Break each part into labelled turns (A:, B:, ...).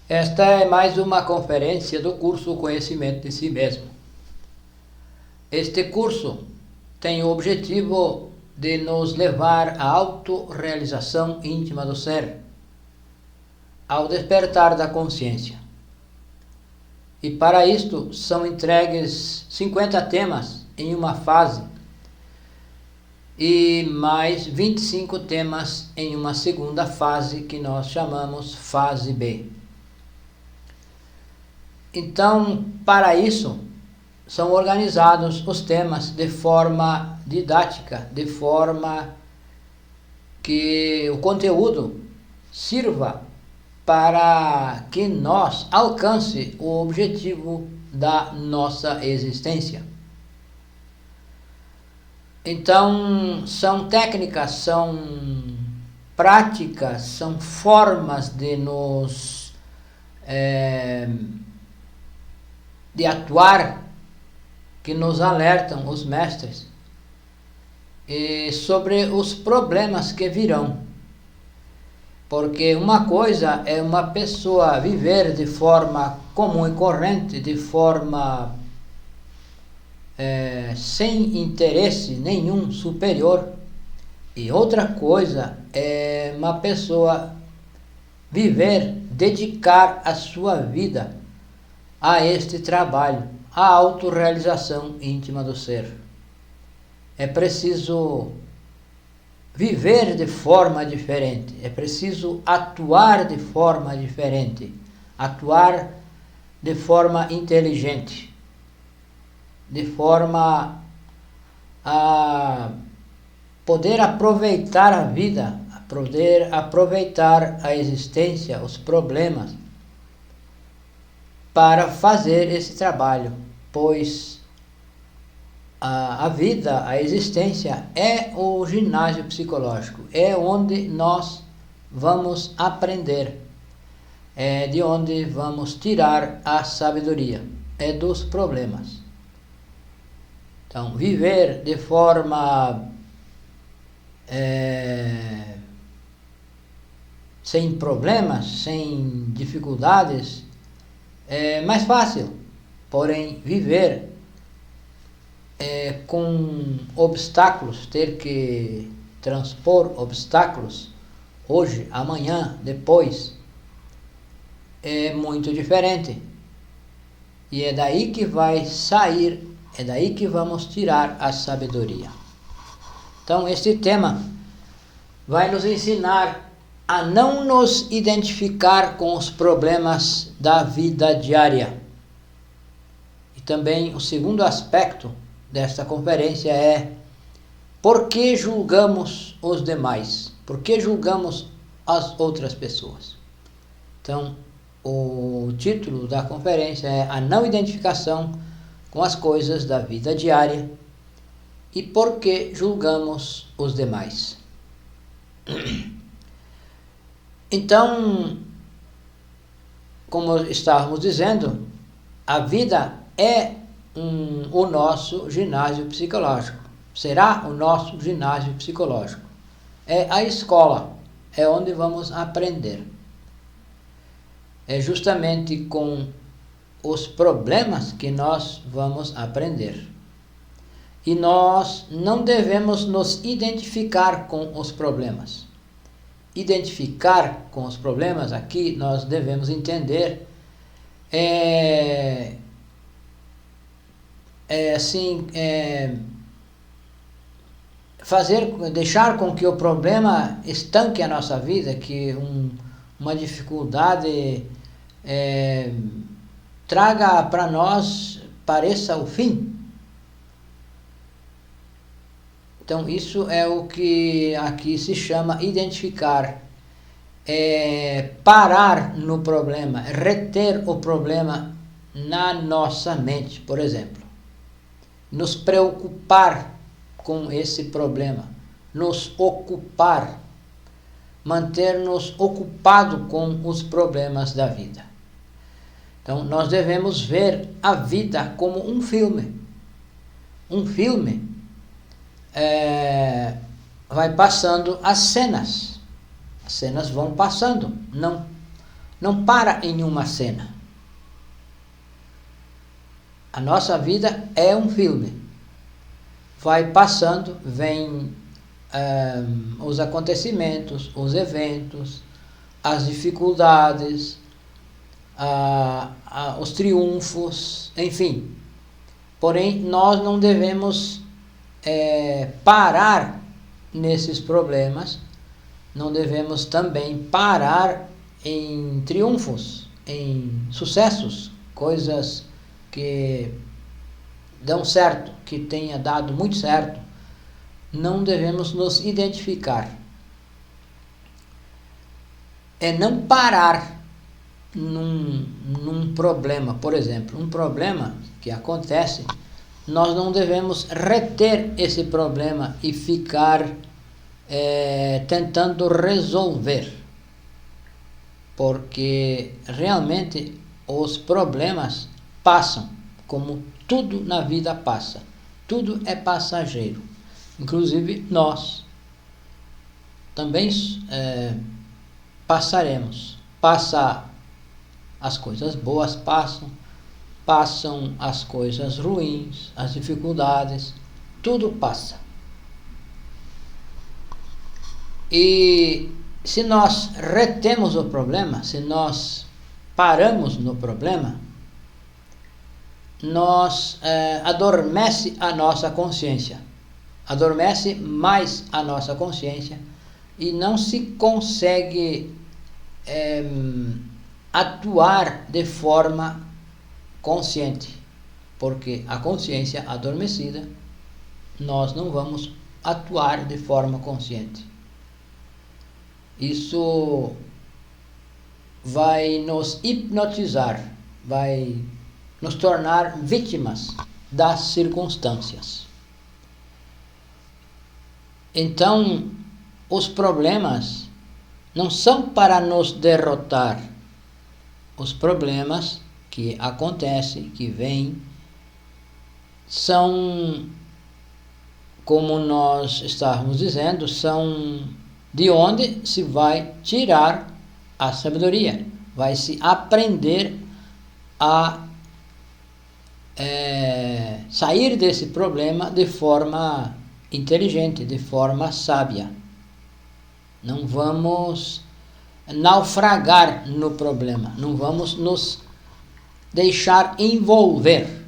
A: Esta é mais uma conferência do curso Conhecimento de Si Mesmo. Este curso tem o objetivo de nos levar à autorrealização íntima do ser, ao despertar da consciência. E para isto são entregues 50 temas em uma fase e mais 25 temas em uma segunda fase que nós chamamos fase B. Então, para isso, são organizados os temas de forma didática, de forma que o conteúdo sirva para que nós alcance o objetivo da nossa existência. Então, são técnicas, são práticas, são formas de nos de atuar que nos alertam os mestres sobre os problemas que virão. Porque uma coisa é uma pessoa viver de forma comum e corrente, de forma sem interesse nenhum superior, e outra coisa é uma pessoa viver, dedicar a sua vida a este trabalho, a autorrealização íntima do ser. É preciso viver de forma diferente, é preciso atuar de forma diferente, atuar de forma inteligente, de forma a poder aproveitar a vida, a poder aproveitar a existência, os problemas, para fazer esse trabalho, pois a vida, a existência é o ginásio psicológico, é onde nós vamos aprender, é de onde vamos tirar a sabedoria, é dos problemas. Então, viver de forma sem problemas, sem dificuldades, é mais fácil, porém viver com obstáculos, ter que transpor obstáculos hoje, amanhã, depois, é muito diferente. E é daí que vai sair, é daí que vamos tirar a sabedoria. Então, este tema vai nos ensinar a não nos identificar com os problemas da vida diária. E também o segundo aspecto desta conferência é: por que julgamos os demais? Por que julgamos as outras pessoas? Então, o título da conferência é a não identificação com as coisas da vida diária e por que julgamos os demais. Então, como estávamos dizendo, a vida é o nosso ginásio psicológico. Será o nosso ginásio psicológico. É a escola, é onde vamos aprender. É justamente com os problemas que nós vamos aprender. E nós não devemos nos identificar com os problemas. Identificar com os problemas, aqui nós devemos entender, deixar com que o problema estanque a nossa vida, que uma dificuldade traga para nós, pareça o fim. Então, isso é o que aqui se chama identificar, parar no problema, reter o problema na nossa mente, por exemplo. Nos preocupar com esse problema, nos ocupar, manter-nos ocupado com os problemas da vida. Então, nós devemos ver a vida como um filme. Um filme vai passando as cenas vão passando, não não para em uma cena. A nossa vida é um filme. Vai passando, vem os acontecimentos, os eventos, as dificuldades, os triunfos, enfim. Porém, nós não devemos parar nesses problemas, não devemos também parar em triunfos, em sucessos, coisas que dão certo, que tenha dado muito certo. Não devemos nos identificar. É não parar num problema. Por exemplo, um problema que acontece, nós não devemos reter esse problema e ficar tentando resolver, porque realmente os problemas passam, como tudo na vida passa. Tudo é passageiro, inclusive nós também passaremos. As coisas boas passam as coisas ruins, as dificuldades, tudo passa. E se nós retemos o problema, se nós paramos no problema, adormece a nossa consciência, adormece mais a nossa consciência e não se consegue atuar de forma consciente, porque a consciência adormecida, nós não vamos atuar de forma consciente. Isso vai nos hipnotizar, vai nos tornar vítimas das circunstâncias. Então, os problemas não são para nos derrotar. Os problemas que acontecem, que vêm, são, como nós estávamos dizendo, são de onde se vai tirar a sabedoria, vai se aprender a sair desse problema de forma inteligente, de forma sábia. Não vamos naufragar no problema, não vamos nos deixar envolver,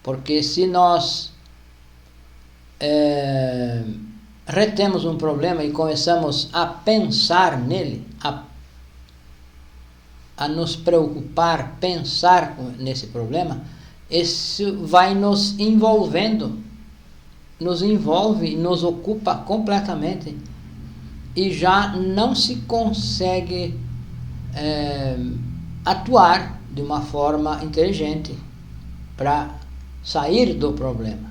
A: porque se nós retemos um problema e começamos a pensar nele, a nos preocupar, pensar nesse problema, isso vai nos envolvendo, nos envolve, nos ocupa completamente e já não se consegue atuar de uma forma inteligente para sair do problema.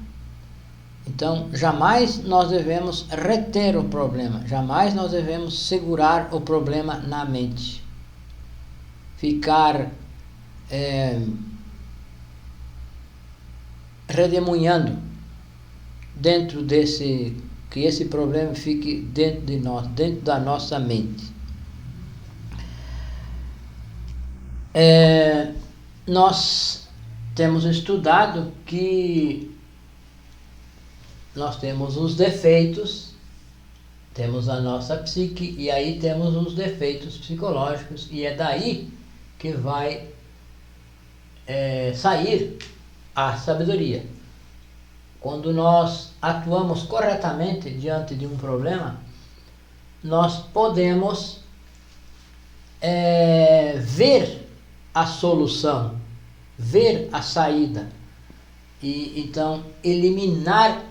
A: Então, jamais nós devemos reter o problema, jamais nós devemos segurar o problema na mente, ficar redemoinhando dentro desse, que esse problema fique dentro de nós, dentro da nossa mente. Nós temos estudado que nós temos os defeitos, temos a nossa psique e aí temos os defeitos psicológicos, e é daí que vai sair a sabedoria. Quando nós atuamos corretamente diante de um problema, nós podemos ver a solução, ver a saída e então eliminar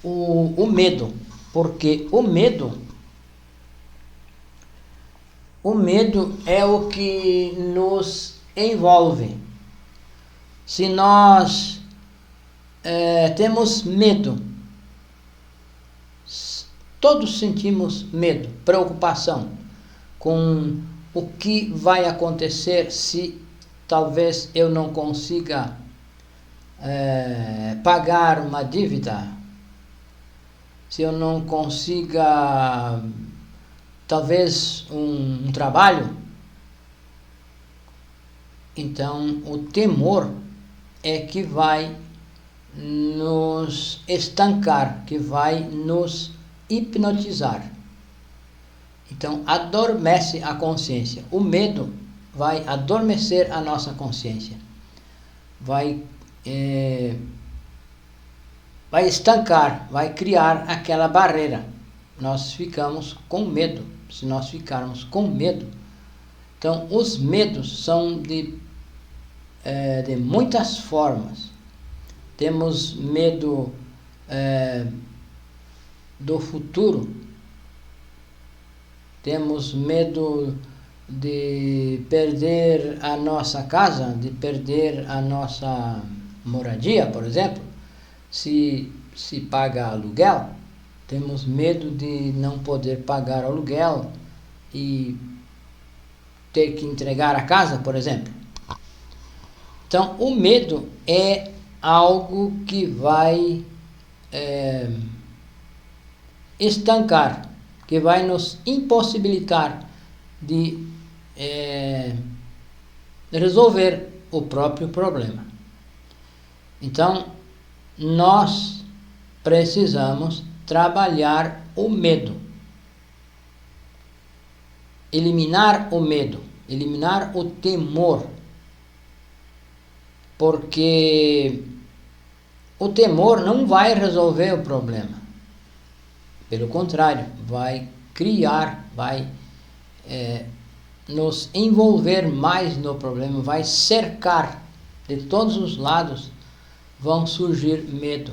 A: o medo, porque o medo é o que nos envolve. Se nós temos medo, todos sentimos medo, preocupação com o que vai acontecer se talvez eu não consiga pagar uma dívida, se eu não consiga talvez um trabalho, Então, o temor é que vai nos estancar, que vai nos hipnotizar. Então, adormece a consciência. O medo vai adormecer a nossa consciência. Vai estancar, vai criar aquela barreira. Nós ficamos com medo. Se nós ficarmos com medo, então os medos são de muitas formas. Temos medo do futuro, temos medo de perder a nossa casa, de perder a nossa moradia, por exemplo. Se paga aluguel, temos medo de não poder pagar aluguel e ter que entregar a casa, por exemplo. Então, o medo é algo que vai estancar, que vai nos impossibilitar de resolver o próprio problema. Então, nós precisamos trabalhar o medo, eliminar o medo, eliminar o temor, porque o temor não vai resolver o problema. Pelo contrário, vai criar, vai nos envolver mais no problema, vai cercar de todos os lados, vão surgir medo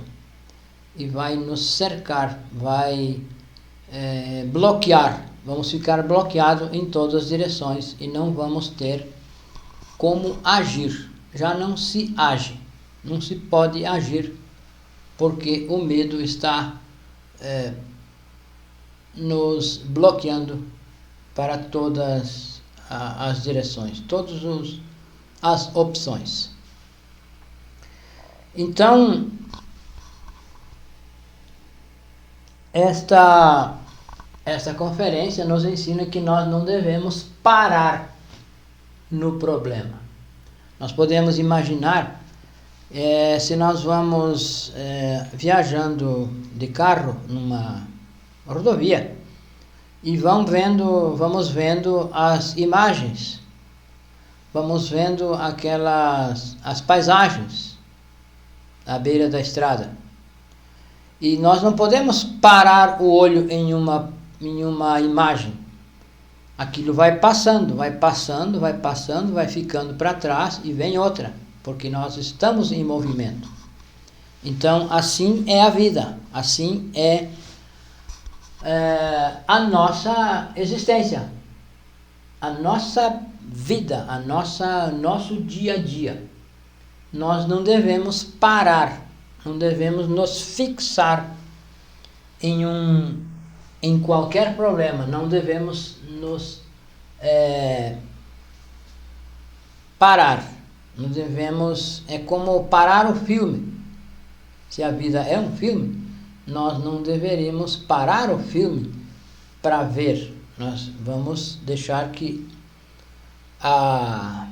A: e vai nos cercar, vai bloquear, vamos ficar bloqueados em todas as direções e não vamos ter como agir. Já não se age, não se pode agir, porque o medo está nos bloqueando para todas as direções, todas as opções. Então, esta conferência nos ensina que nós não devemos parar no problema. Nós podemos imaginar, se nós vamos viajando de carro numa rodovia e vamos vendo as imagens, vamos vendo as paisagens à beira da estrada. E nós não podemos parar o olho em uma imagem. Aquilo vai passando, vai ficando para trás e vem outra, porque nós estamos em movimento. Então, assim é a vida, assim é a nossa existência, a nossa vida, nosso dia a dia. Nós não devemos parar, não devemos nos fixar em qualquer problema, não devemos nos parar, não devemos, é como parar o filme. Se a vida é um filme, nós não deveríamos parar o filme para ver, nós vamos deixar que a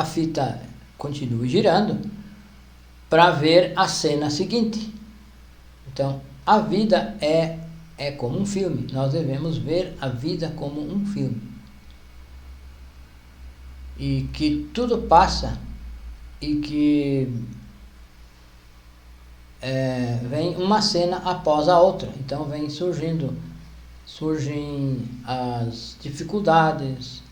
A: fita continue girando para ver a cena seguinte. Então, a vida é como um filme. Nós devemos ver a vida como um filme. E que tudo passa e que vem uma cena após a outra. Então, surgem as dificuldades,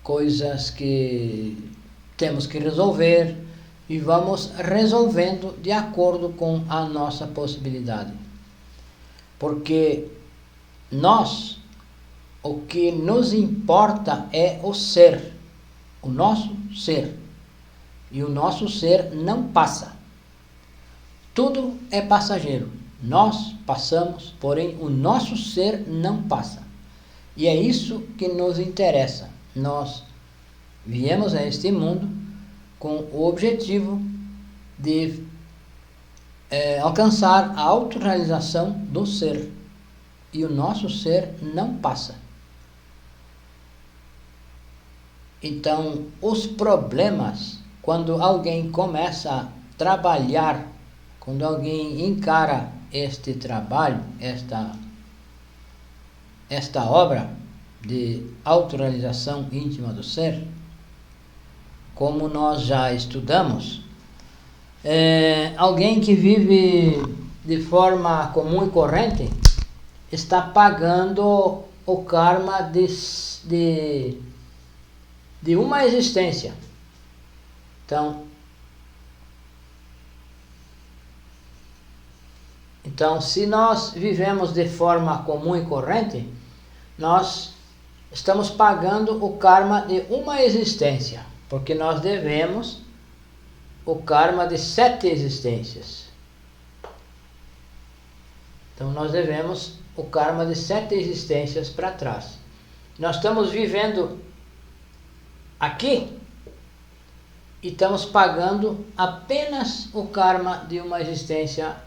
A: coisas que temos que resolver, e vamos resolvendo de acordo com a nossa possibilidade. Porque o que nos importa é o ser, o nosso ser. E o nosso ser não passa. Tudo é passageiro. Nós passamos, porém o nosso ser não passa. E é isso que nos interessa. Nós viemos a este mundo com o objetivo de alcançar a autorrealização do ser. E o nosso ser não passa. Então, os problemas, quando alguém começa a trabalhar, quando alguém encara este trabalho, esta obra de autorrealização íntima do ser, como nós já estudamos, alguém que vive de forma comum e corrente está pagando o karma de uma existência. Então, se nós vivemos de forma comum e corrente, nós estamos pagando o karma de uma existência, porque nós devemos o karma de 7 existências. Então, nós devemos o karma de 7 existências para trás. Nós estamos vivendo aqui e estamos pagando apenas o karma de uma existência,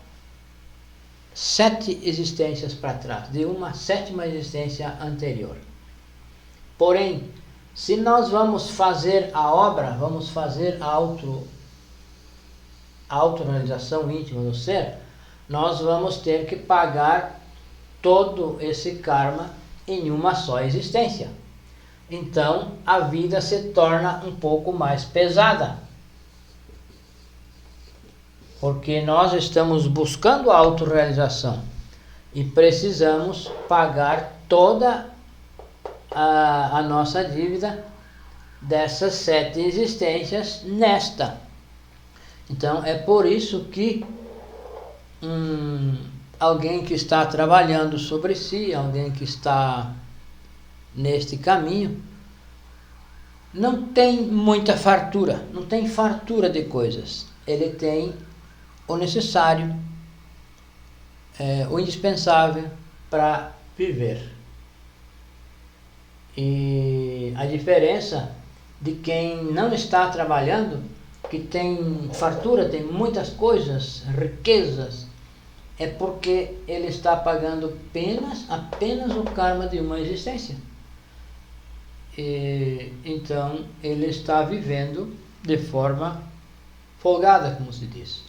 A: 7 existências para trás, de uma 7ª existência anterior. Porém, se nós vamos fazer a obra, vamos fazer a autorrealização íntima do ser, nós vamos ter que pagar todo esse karma em uma só existência. Então, a vida se torna um pouco mais pesada, porque nós estamos buscando a autorrealização e precisamos pagar toda a nossa dívida dessas 7 existências nesta. Então, é por isso que alguém que está trabalhando sobre si, alguém que está neste caminho, não tem muita fartura, não tem fartura de coisas. Ele tem o necessário, o indispensável para viver. E a diferença de quem não está trabalhando, que tem fartura, tem muitas coisas, riquezas, é porque ele está pagando apenas o karma de uma existência. Então, ele está vivendo de forma folgada, como se diz.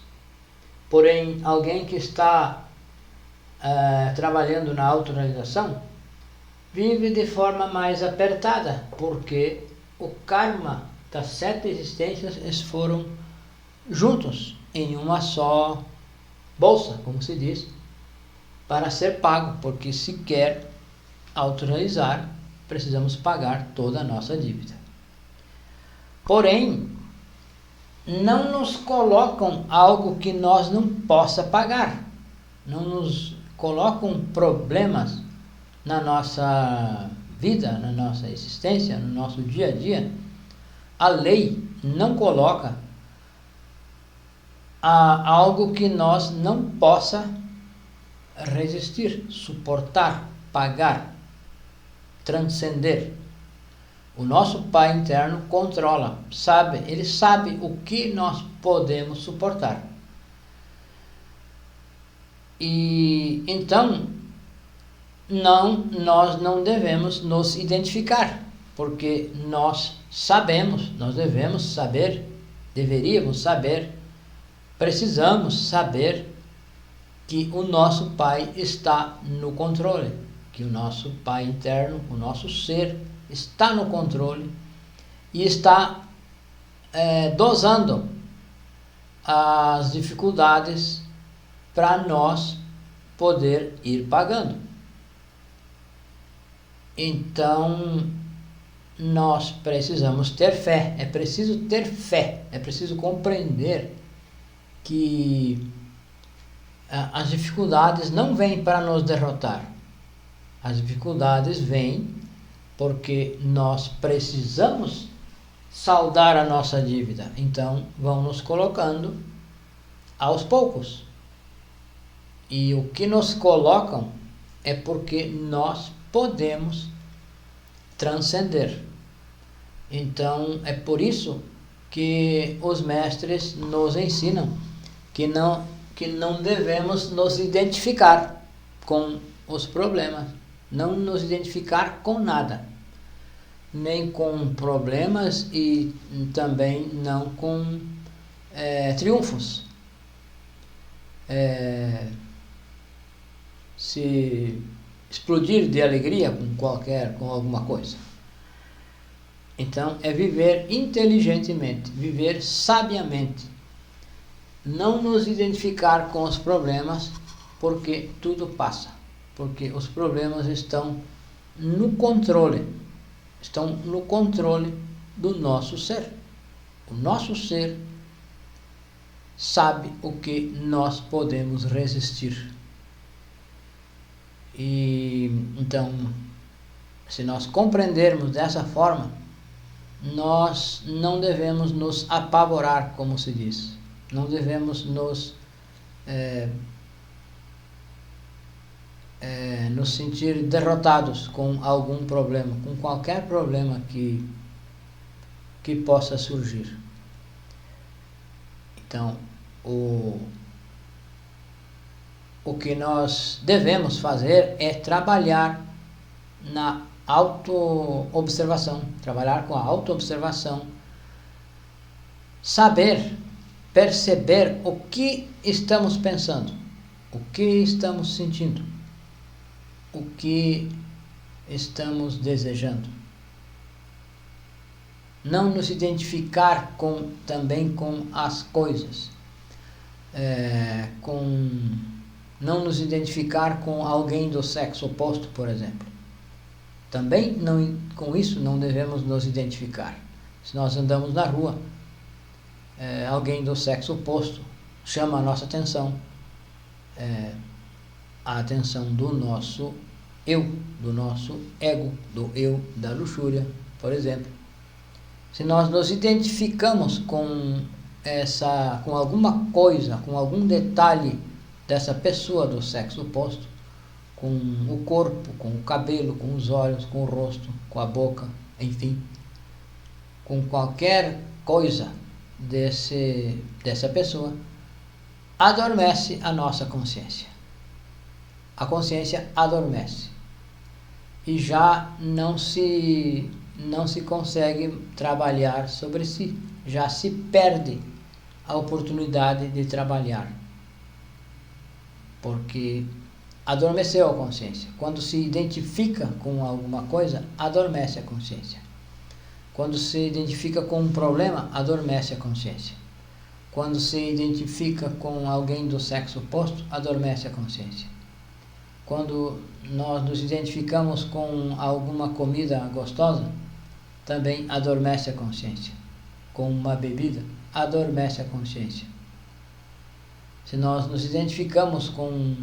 A: Porém, alguém que está trabalhando na autorrealização vive de forma mais apertada, porque o karma das 7 existências eles foram juntos em uma só bolsa, como se diz, para ser pago, porque se quer autorrealizar, precisamos pagar toda a nossa dívida. Porém, não nos colocam algo que nós não possa pagar, não nos colocam problemas na nossa vida, na nossa existência, no nosso dia a dia. A lei não coloca algo que nós não possa resistir, suportar, pagar, transcender. O nosso Pai interno controla, ele sabe o que nós podemos suportar. E então, nós não devemos nos identificar, porque nós devemos saber, deveríamos saber, precisamos saber que o nosso Pai está no controle, que o nosso Pai interno, o nosso ser, está no controle e está dosando as dificuldades para nós poder ir pagando. Então, nós precisamos ter fé, é preciso ter fé, é preciso compreender que as dificuldades não vêm para nos derrotar. As dificuldades vêm porque nós precisamos saldar a nossa dívida. Então, vão nos colocando aos poucos. E o que nos colocam é porque nós podemos transcender. Então, é por isso que os mestres nos ensinam que não devemos nos identificar com os problemas, não nos identificar com nada. nem com problemas e também não com triunfos. Se explodir de alegria com alguma coisa. Então é viver inteligentemente, viver sabiamente, não nos identificar com os problemas, porque tudo passa, porque os problemas estão no controle do nosso ser. O nosso ser sabe o que nós podemos resistir. E então, se nós compreendermos dessa forma, nós não devemos nos apavorar, como se diz. Não devemos nos sentir derrotados com algum problema, com qualquer problema que possa surgir. Então, o que nós devemos fazer é trabalhar na autoobservação, trabalhar com a autoobservação, saber, perceber o que estamos pensando, o que estamos sentindo, o que estamos desejando. Não nos identificar também com as coisas, não nos identificar com alguém do sexo oposto, por exemplo. Também com isso não devemos nos identificar. Se nós andamos na rua, alguém do sexo oposto chama a nossa atenção, a atenção do nosso eu, do nosso ego, do eu da luxúria, por exemplo. Se nós nos identificamos com alguma coisa, com algum detalhe dessa pessoa do sexo oposto, com o corpo, com o cabelo, com os olhos, com o rosto, com a boca, enfim, com qualquer coisa dessa pessoa, adormece a nossa consciência. A consciência adormece e já não se consegue trabalhar sobre si, já se perde a oportunidade de trabalhar, porque adormeceu a consciência. Quando se identifica com alguma coisa, adormece a consciência. Quando se identifica com um problema, adormece a consciência. Quando se identifica com alguém do sexo oposto, adormece a consciência. Quando nós nos identificamos com alguma comida gostosa, também adormece a consciência. Com uma bebida, adormece a consciência. Se nós nos identificamos com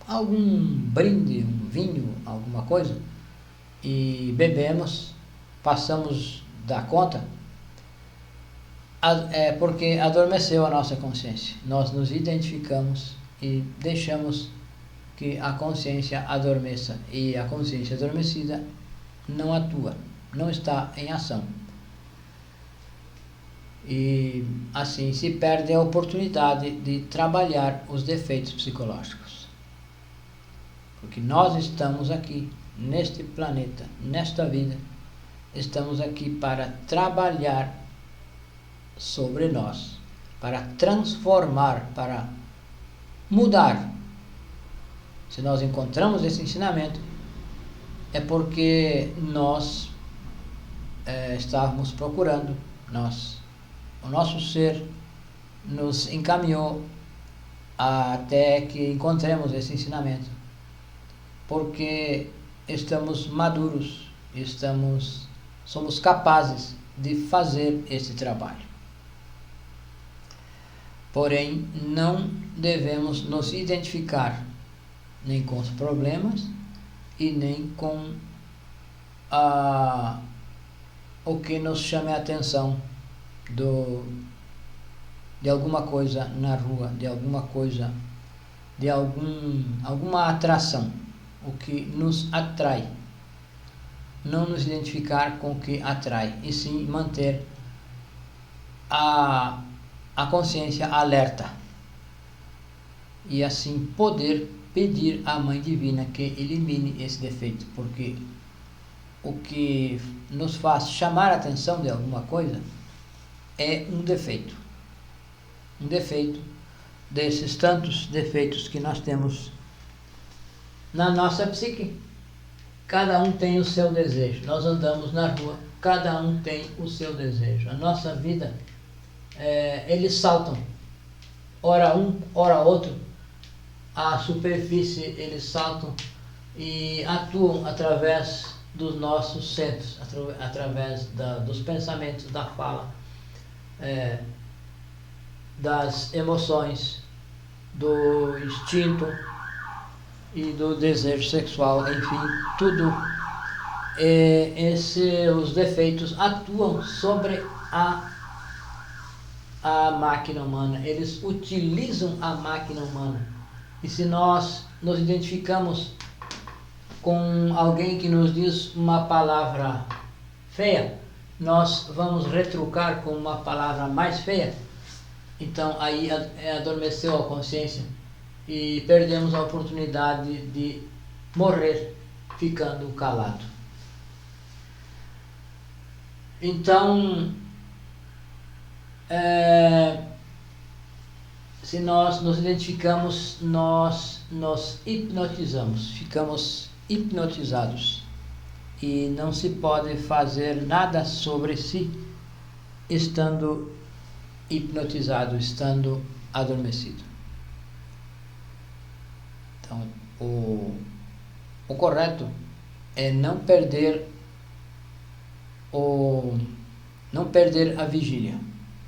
A: algum brinde, um vinho, alguma coisa, e bebemos, passamos da conta, é porque adormeceu a nossa consciência. Nós nos identificamos e deixamos que a consciência adormeça, e a consciência adormecida não atua, não está em ação. E assim se perde a oportunidade de trabalhar os defeitos psicológicos. Porque nós estamos aqui, neste planeta, nesta vida, estamos aqui para trabalhar sobre nós, para transformar, para mudar. Se nós encontramos esse ensinamento, é porque nós estávamos procurando, o nosso ser nos encaminhou até que encontremos esse ensinamento, porque estamos maduros, somos capazes de fazer esse trabalho. Porém, não devemos nos identificar nem com os problemas e nem com o que nos chame a atenção de alguma coisa na rua, de alguma coisa, de alguma atração, o que nos atrai. Não nos identificar com o que atrai, e sim manter a consciência alerta, e assim poder pedir à Mãe Divina que elimine esse defeito, porque o que nos faz chamar a atenção de alguma coisa é um defeito. Um defeito desses tantos defeitos que nós temos na nossa psique. Cada um tem o seu desejo. Nós andamos na rua, cada um tem o seu desejo. A nossa vida, eles saltam, ora um, ora outro, a superfície eles saltam e atuam através dos nossos centros, através dos pensamentos, da fala, das emoções, do instinto e do desejo sexual, enfim, tudo. Os defeitos atuam sobre a máquina humana, eles utilizam a máquina humana. E se nós nos identificamos com alguém que nos diz uma palavra feia, nós vamos retrucar com uma palavra mais feia. Então aí adormeceu a consciência e perdemos a oportunidade de morrer ficando calado. Então, se nós nos identificamos, nós nos hipnotizamos, ficamos hipnotizados e não se pode fazer nada sobre si estando hipnotizado, estando adormecido. Então, o correto é não perder a vigília,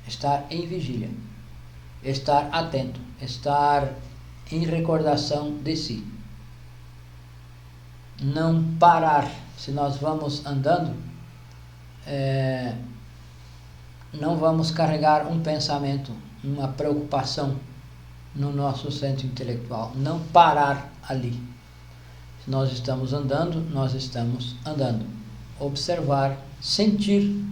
A: estar em vigília, estar atento, estar em recordação de si. Não parar. Se nós vamos andando, não vamos carregar um pensamento, uma preocupação no nosso centro intelectual. Não parar ali. Se nós estamos andando, nós estamos andando. Observar, sentir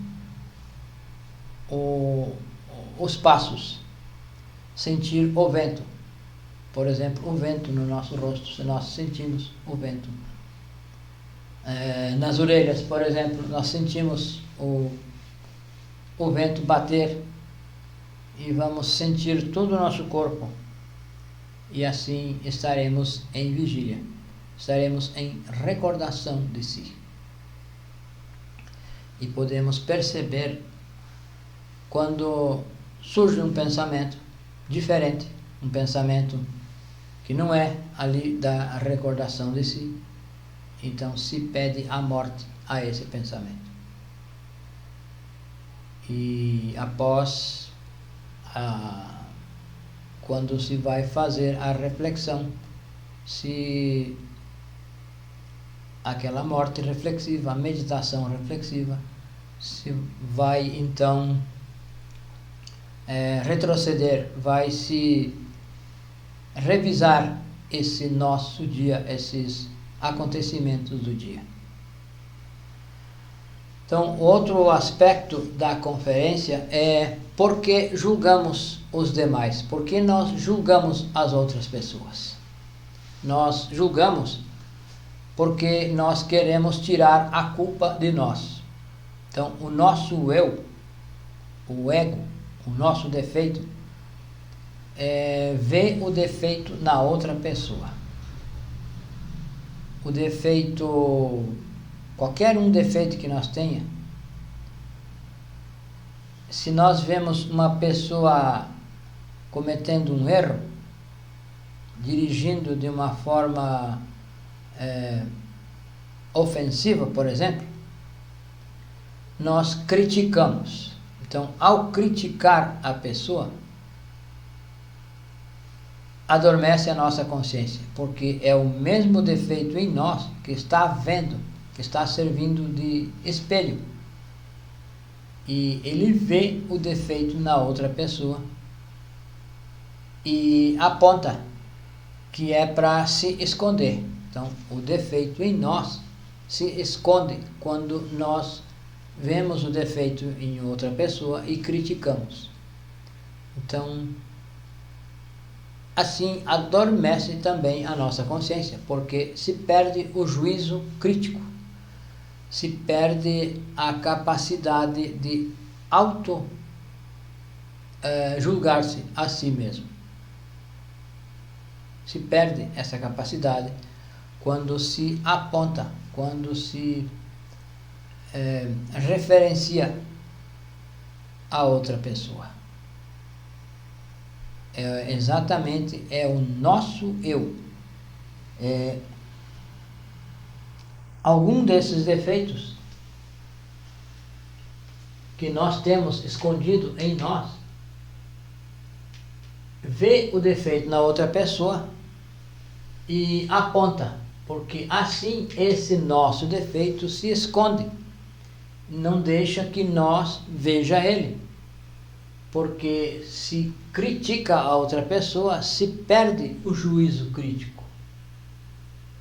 A: os passos, sentir o vento. Por exemplo, o vento no nosso rosto, se nós sentimos o vento. Nas orelhas, por exemplo, nós sentimos o vento bater e vamos sentir todo o nosso corpo. E assim estaremos em vigília, estaremos em recordação de si. E podemos perceber quando surge um pensamento diferente, um pensamento que não é ali da recordação de si. Então se pede a morte a esse pensamento. E após, quando se vai fazer a reflexão, se aquela morte reflexiva, a meditação reflexiva, se vai então retroceder, vai se revisar esse nosso dia, esses acontecimentos do dia. Então, outro aspecto da conferência é por que julgamos os demais, por que nós julgamos as outras pessoas. Nós julgamos porque nós queremos tirar a culpa de nós. Então, o nosso eu, o ego, o nosso defeito, vê o defeito na outra pessoa. O defeito, qualquer um defeito que nós tenha, se nós vemos uma pessoa cometendo um erro, dirigindo de uma forma ofensiva, por exemplo, nós criticamos. Então, ao criticar a pessoa, adormece a nossa consciência, porque é o mesmo defeito em nós que está vendo, que está servindo de espelho. E ele vê o defeito na outra pessoa e aponta que é para se esconder. Então, o defeito em nós se esconde quando nós vemos o defeito em outra pessoa e criticamos. Então, assim adormece também a nossa consciência, porque se perde o juízo crítico. se perde a capacidade de julgar-se a si mesmo. Se perde essa capacidade quando se aponta, quando se referencia a outra pessoa. Exatamente o nosso eu. Algum desses defeitos que nós temos escondido em nós, vê o defeito na outra pessoa e aponta, porque assim esse nosso defeito se esconde, não deixa que nós veja ele, porque se critica a outra pessoa, se perde o juízo crítico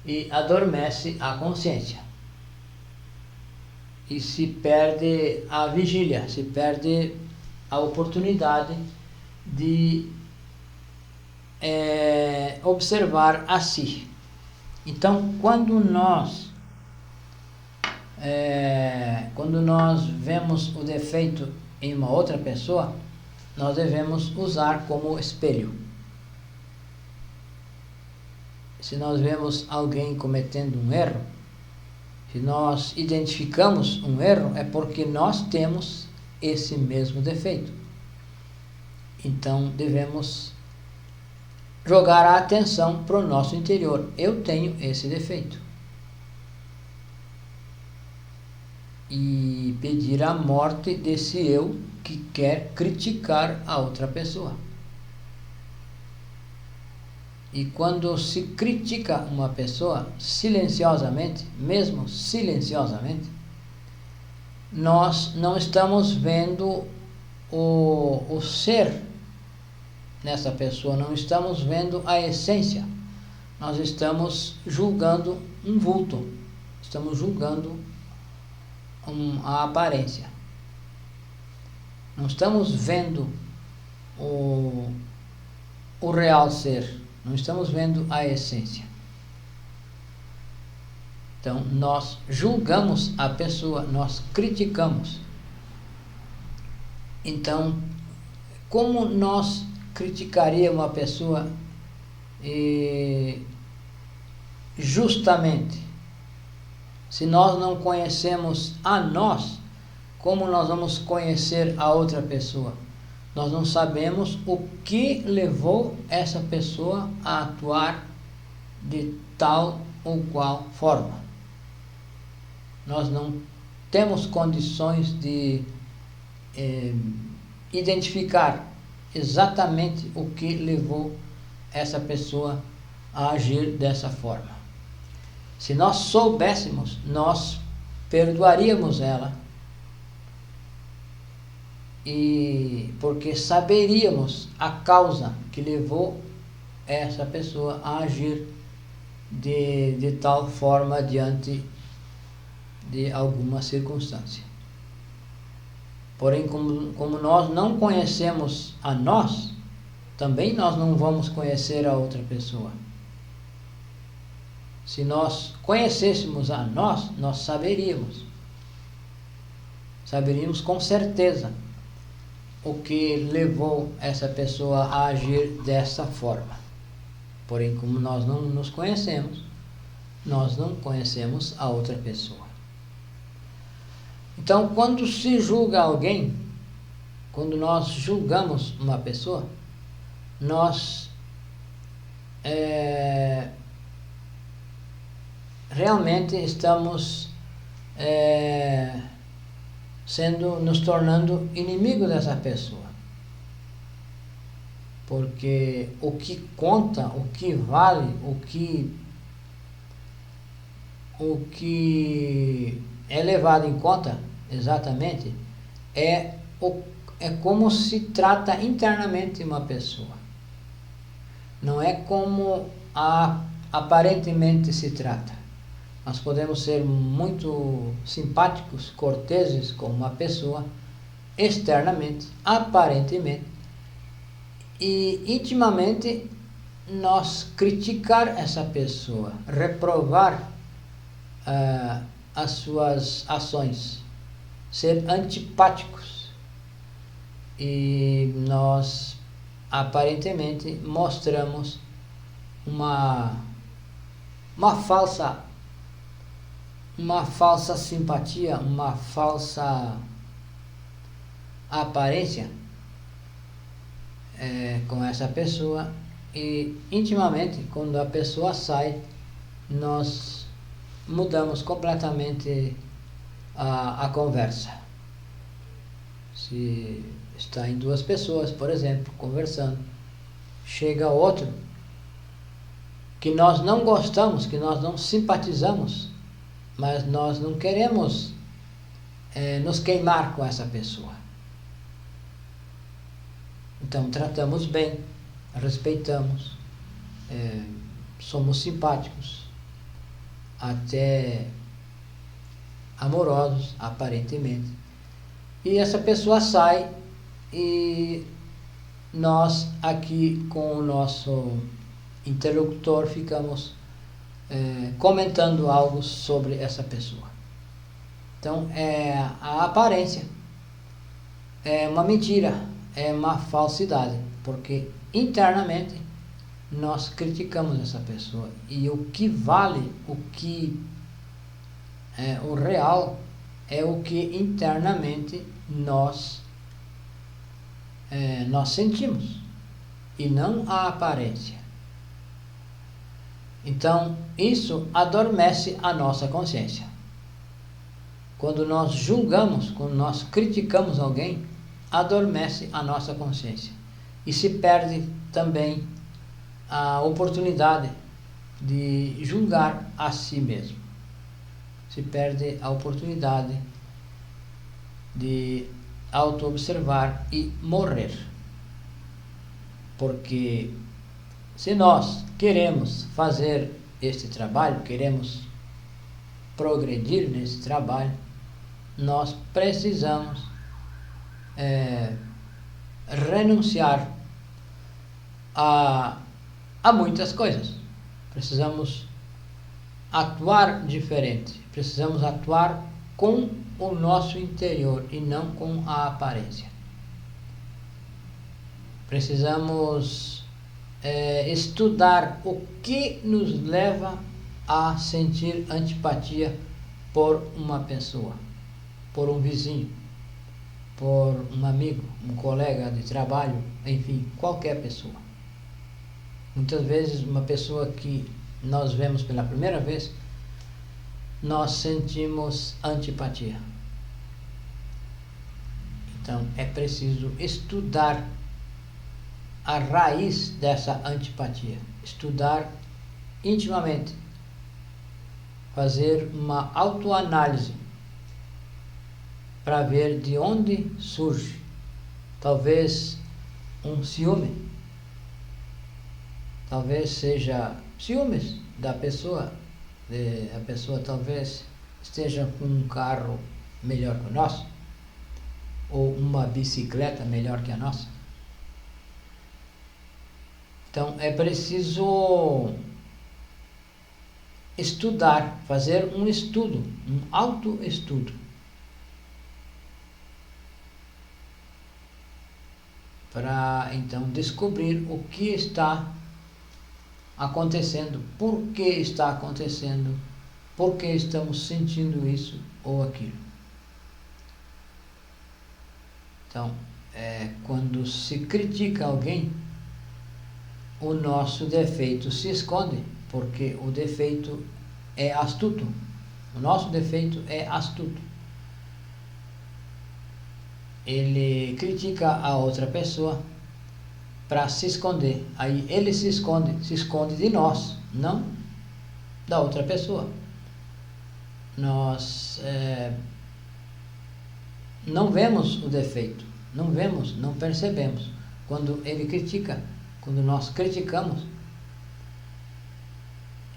A: e adormece a consciência, e se perde a vigília, se perde a oportunidade de observar a si. Então, quando nós vemos o defeito em uma outra pessoa, nós devemos usar como espelho. Se nós vemos alguém cometendo um erro, se nós identificamos um erro, é porque nós temos esse mesmo defeito. Então, devemos jogar a atenção para o nosso interior. Eu tenho esse defeito. E pedir a morte desse eu que quer criticar a outra pessoa. E quando se critica uma pessoa silenciosamente, mesmo silenciosamente, nós não estamos vendo o ser nessa pessoa, não estamos vendo a essência. Nós estamos julgando um vulto, estamos julgando a aparência. Não estamos vendo o real ser, não estamos vendo a essência. Então, nós julgamos a pessoa, nós criticamos. Então, como nós criticaríamos uma pessoa justamente? Se nós não conhecemos a nós, como nós vamos conhecer a outra pessoa? Nós não sabemos o que levou essa pessoa a atuar de tal ou qual forma. Nós não temos condições de identificar exatamente o que levou essa pessoa a agir dessa forma. Se nós soubéssemos, nós perdoaríamos ela, e porque saberíamos a causa que levou essa pessoa a agir de tal forma diante de alguma circunstância. Porém, como nós não conhecemos a nós, também nós não vamos conhecer a outra pessoa. Se nós conhecêssemos a nós, nós saberíamos com certeza o que levou essa pessoa a agir dessa forma. Porém, como nós não nos conhecemos, nós não conhecemos a outra pessoa. Então, quando se julga alguém, quando nós julgamos uma pessoa, nós realmente estamos nos tornando inimigo dessa pessoa. Porque o que conta, o que vale, o que é levado em conta exatamente é como se trata internamente uma pessoa. Não é como aparentemente se trata. Nós podemos ser muito simpáticos, corteses com uma pessoa externamente, aparentemente, e intimamente nós criticar essa pessoa, reprovar as suas ações, ser antipáticos. E nós aparentemente mostramos uma falsa simpatia, uma falsa aparência com essa pessoa, e intimamente, quando a pessoa sai, nós mudamos completamente a conversa. Se está em duas pessoas, por exemplo, conversando, chega outro que nós não gostamos, que nós não simpatizamos, mas nós não queremos nos queimar com essa pessoa. Então tratamos bem, respeitamos, somos simpáticos, até amorosos, aparentemente. E essa pessoa sai e nós aqui com o nosso interlocutor ficamos comentando algo sobre essa pessoa. Então a aparência é uma mentira, é uma falsidade, porque internamente nós criticamos essa pessoa, e o que vale, o real é o que internamente nós sentimos, e não a aparência. Então isso adormece a nossa consciência. Quando nós julgamos, quando nós criticamos alguém, adormece a nossa consciência e se perde também a oportunidade de julgar a si mesmo. Se perde a oportunidade de auto-observar e morrer. Porque se nós queremos fazer este trabalho, queremos progredir nesse trabalho, nós precisamos renunciar a muitas coisas. Precisamos atuar diferente, precisamos atuar com o nosso interior e não com a aparência. Precisamos estudar o que nos leva a sentir antipatia por uma pessoa, por um vizinho, por um amigo, um colega de trabalho, enfim, qualquer pessoa. Muitas vezes uma pessoa que nós vemos pela primeira vez, nós sentimos antipatia. Então é preciso estudar a raiz dessa antipatia, estudar intimamente, fazer uma autoanálise para ver de onde surge. Talvez um ciúme, talvez seja ciúmes da pessoa, a pessoa talvez esteja com um carro melhor que o nosso, ou uma bicicleta melhor que a nossa. Então é preciso estudar, fazer um estudo, um autoestudo, para então descobrir o que está acontecendo, por que está acontecendo, por que estamos sentindo isso ou aquilo. Então, quando se critica alguém, o nosso defeito se esconde, porque o defeito é astuto. O nosso defeito é astuto. Ele critica a outra pessoa para se esconder. Aí ele se esconde de nós, não da outra pessoa. Nós não vemos o defeito, não percebemos. Quando ele critica, quando nós criticamos,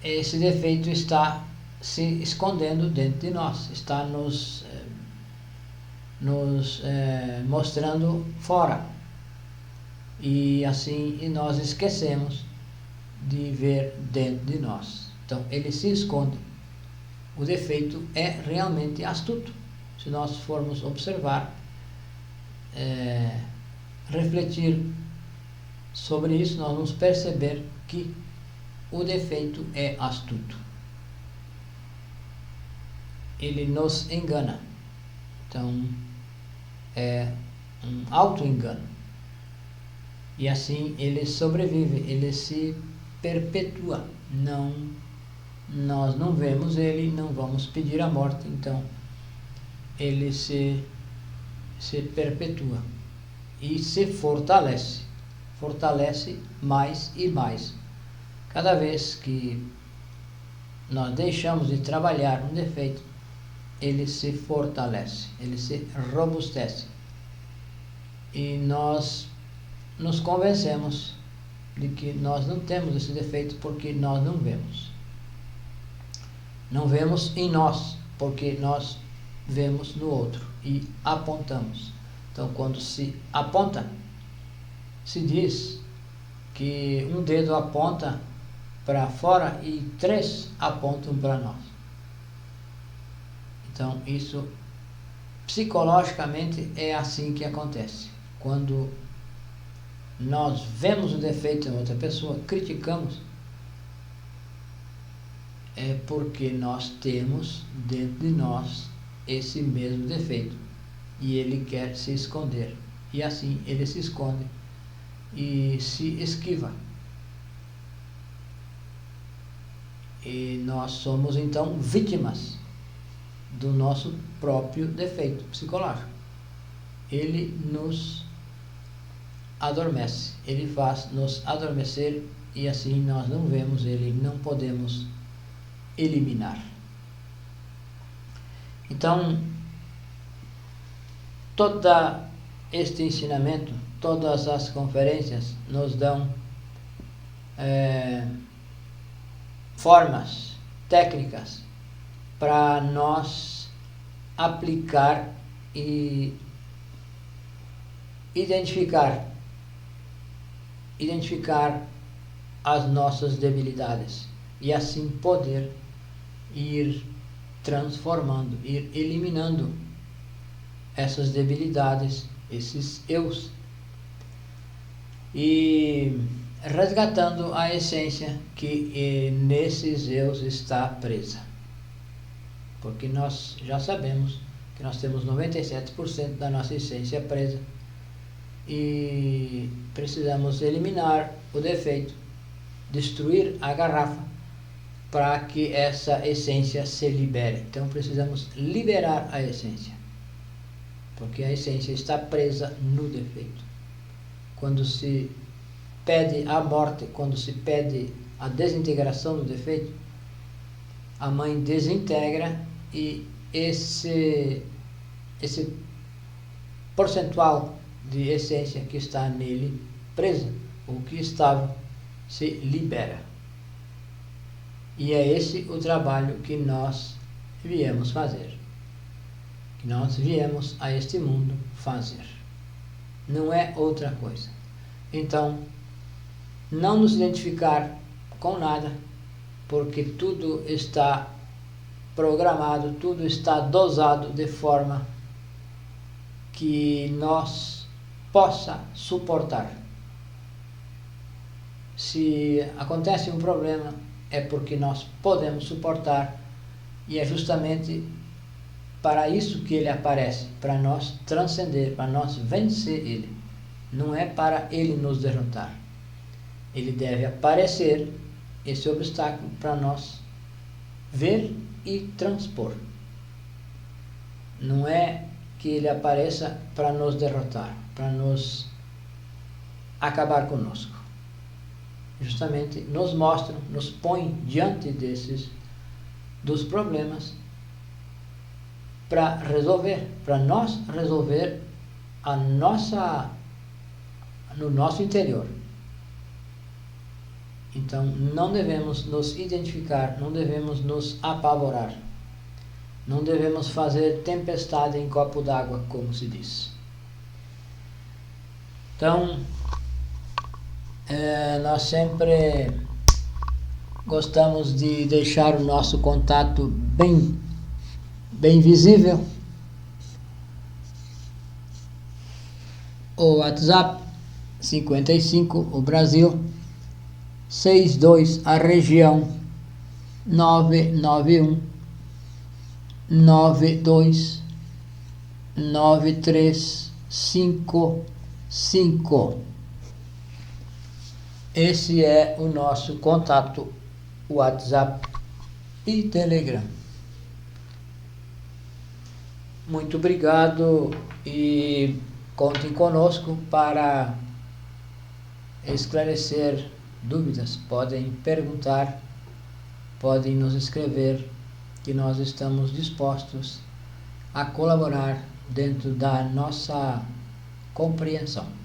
A: esse defeito está se escondendo dentro de nós, está nos mostrando fora, e assim nós esquecemos de ver dentro de nós. Então ele se esconde. o defeito é realmente astuto. Se nós formos observar, refletir sobre isso, nós vamos perceber que o defeito é astuto. Ele nos engana. Então, é um auto-engano. E assim ele sobrevive, ele se perpetua. Nós não vemos ele, não vamos pedir a morte, então ele se perpetua e se fortalece mais e mais. Cada vez que nós deixamos de trabalhar um defeito, ele se fortalece, ele se robustece. E nós nos convencemos de que nós não temos esse defeito porque nós não vemos. Não vemos em nós, porque nós vemos no outro e apontamos. Então, quando se aponta, se diz que um dedo aponta para fora e 3 apontam para nós. Então, isso psicologicamente é assim que acontece. Quando nós vemos o defeito em outra pessoa, criticamos, é porque nós temos dentro de nós esse mesmo defeito e ele quer se esconder, e assim ele se esconde e se esquiva, e nós somos então vítimas do nosso próprio defeito psicológico. Ele nos adormece, ele faz nos adormecer, e assim nós não vemos ele, não podemos eliminar. Então, todo este ensinamento, todas as conferências nos dão formas, técnicas para nós aplicar e identificar as nossas debilidades e assim poder ir transformando, ir eliminando essas debilidades, esses eus, e resgatando a essência que nesses eus está presa. Porque nós já sabemos que nós temos 97% da nossa essência presa e precisamos eliminar o defeito, destruir a garrafa para que essa essência se libere. Então precisamos liberar a essência, porque a essência está presa no defeito. Quando se pede a morte, quando se pede a desintegração do defeito, a mãe desintegra e esse percentual de essência que está nele presa, ou que estava, se libera. E é esse o trabalho que nós viemos fazer, que nós viemos a este mundo fazer. Não é outra coisa. Então, não nos identificar com nada, porque tudo está programado, tudo está dosado de forma que nós possa suportar. Se acontece um problema, é porque nós podemos suportar, e é justamente para isso que ele aparece, para nós transcender, para nós vencer ele. Não é para ele nos derrotar. Ele deve aparecer, esse obstáculo, para nós ver e transpor. Não é que ele apareça para nos derrotar, para nos acabar conosco. Justamente nos mostra, nos põe diante dos problemas para resolver, para nós resolver no nosso interior. Então não devemos nos identificar, não devemos nos apavorar, não devemos fazer tempestade em copo d'água, como se diz. Então nós sempre Gostamos de deixar o nosso contato bem visível. O WhatsApp 55 o Brasil, 62 a região, 991 92 9355. Esse é o nosso contato WhatsApp e Telegram. Muito obrigado e contem conosco para esclarecer dúvidas. Podem perguntar, podem nos escrever, que nós estamos dispostos a colaborar dentro da nossa compreensão.